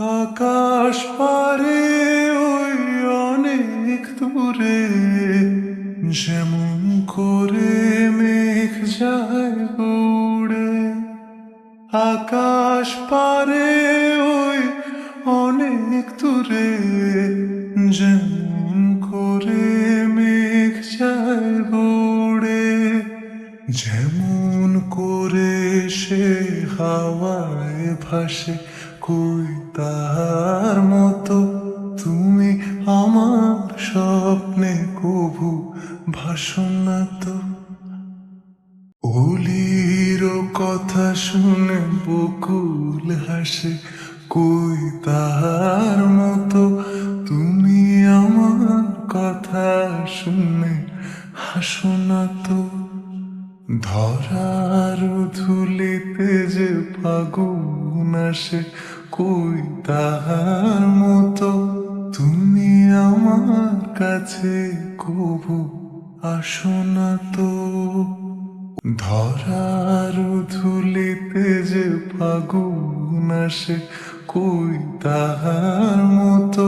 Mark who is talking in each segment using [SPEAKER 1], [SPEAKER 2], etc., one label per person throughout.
[SPEAKER 1] আকাশ পারে ওই অনেক দূরে, যেমন করে মেঘ যায় উড়ে। আকাশ পারে ওই অনেক দূরে, যেমন করে মেঘ যায় উড়ে। যেমন করে সে হাওয়ায় ভাসে, কই তার মতো তুমি আমার স্বপ্নে কভু ভাসো না তো। অলির কথা শুনে বকুল হাসে, কই তার মতো তুমি আমার কথা শুনে হাসো না তো। ধরার ধুলিতে যে ফাগুন আসে, কই তাহার মতো তুমি আমার কাছে কভু আসো না তো। ধরার ধুলিতে যে ফাগুন আসে, কই তাহার মতো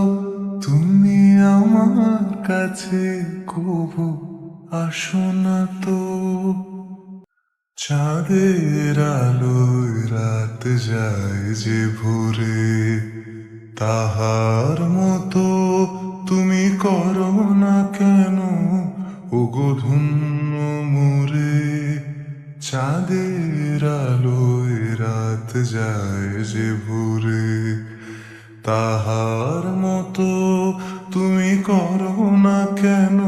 [SPEAKER 1] তুমি আমার কাছে কভু আসো না তো। চাঁদের আলোয় রাত যায় যে ভোরে, তাহার মতো তুমি করো না কেন ওগো ধন্য মোরে। চাঁদের আলোয় রাত যায় যে ভোরে, তাহার মতো তুমি করো না কেন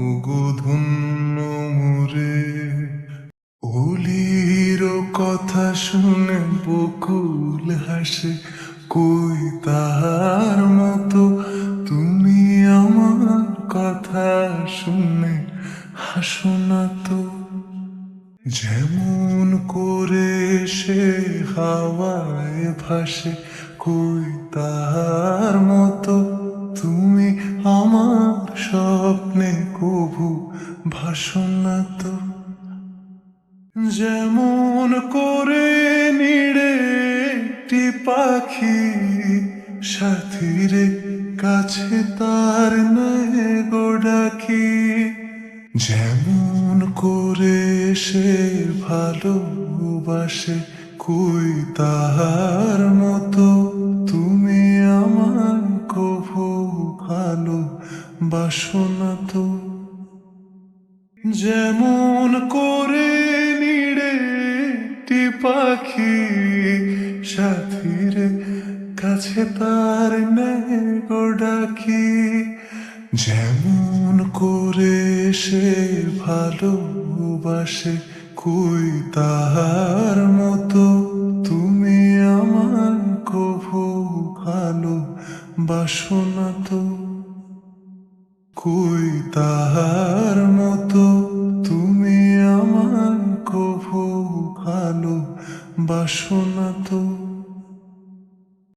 [SPEAKER 1] ওগো ধন্য মোরে। অলির কথা শুনে বকুল হাসে, কই তাহার মতো তুমি আমার কথা শুনে হাসো না তো। যেমন করে সে হাওয়ায় ভাসে, কই তাহার মতো তুমি আমার স্বপ্নে কভু ভাসো না তো। যেমন করে নিড়ে একটি পাখি সাথীরে কাছে তার নেয় গো ডাকি। যেমন করে সে ভালোবাসে, কই তাহার মতো তুমি আমার কভু ভালোবাসো না তো। যেমন করে নিড়ে একটি পাখি সাথীরে কাছে তার নেয় গো ডাকি। যেমন করে সে ভালোবাসে, কই তাহার মতো তুমি আমার কভু ভালোবাসো না তো। কই তাহার মতো তুমি আমার কভু ভালোবাসো না তো।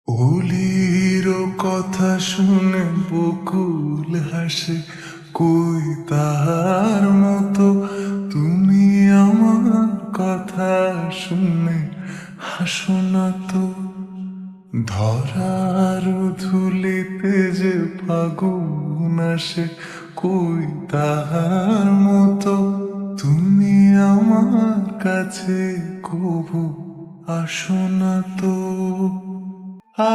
[SPEAKER 1] অলির কথা শুনে বকুল হাসে, কই তাহার মতো তুমি আমার কথা শুনে হাসো না তো। ধরার ধুলিতে যে ফাগুন আসে, কই তাহার মতো তুমি আমার কাছে কভু আসো না তো।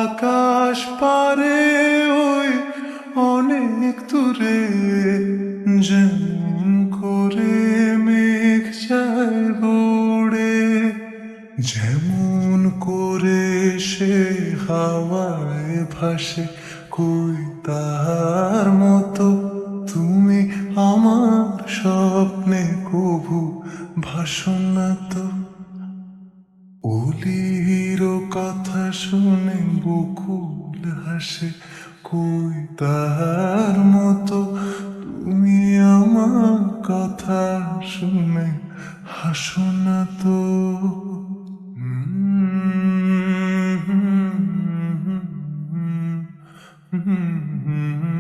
[SPEAKER 1] আকাশ পারে ওই অনেক দূরে, যেমন করে মেঘ যায় উড়ে। যেমন করে সে হাওয়ায় ভাসে, কই তাহার মতো তুমি আমার স্বপ্নে কভু ভাসো না তো। অলির কথা শুনে বকুল হাসে, কই তাহার মতো তুমি আমার কথা শুনে হাসো না তো। হুম হুম হুম হুম হুম হুম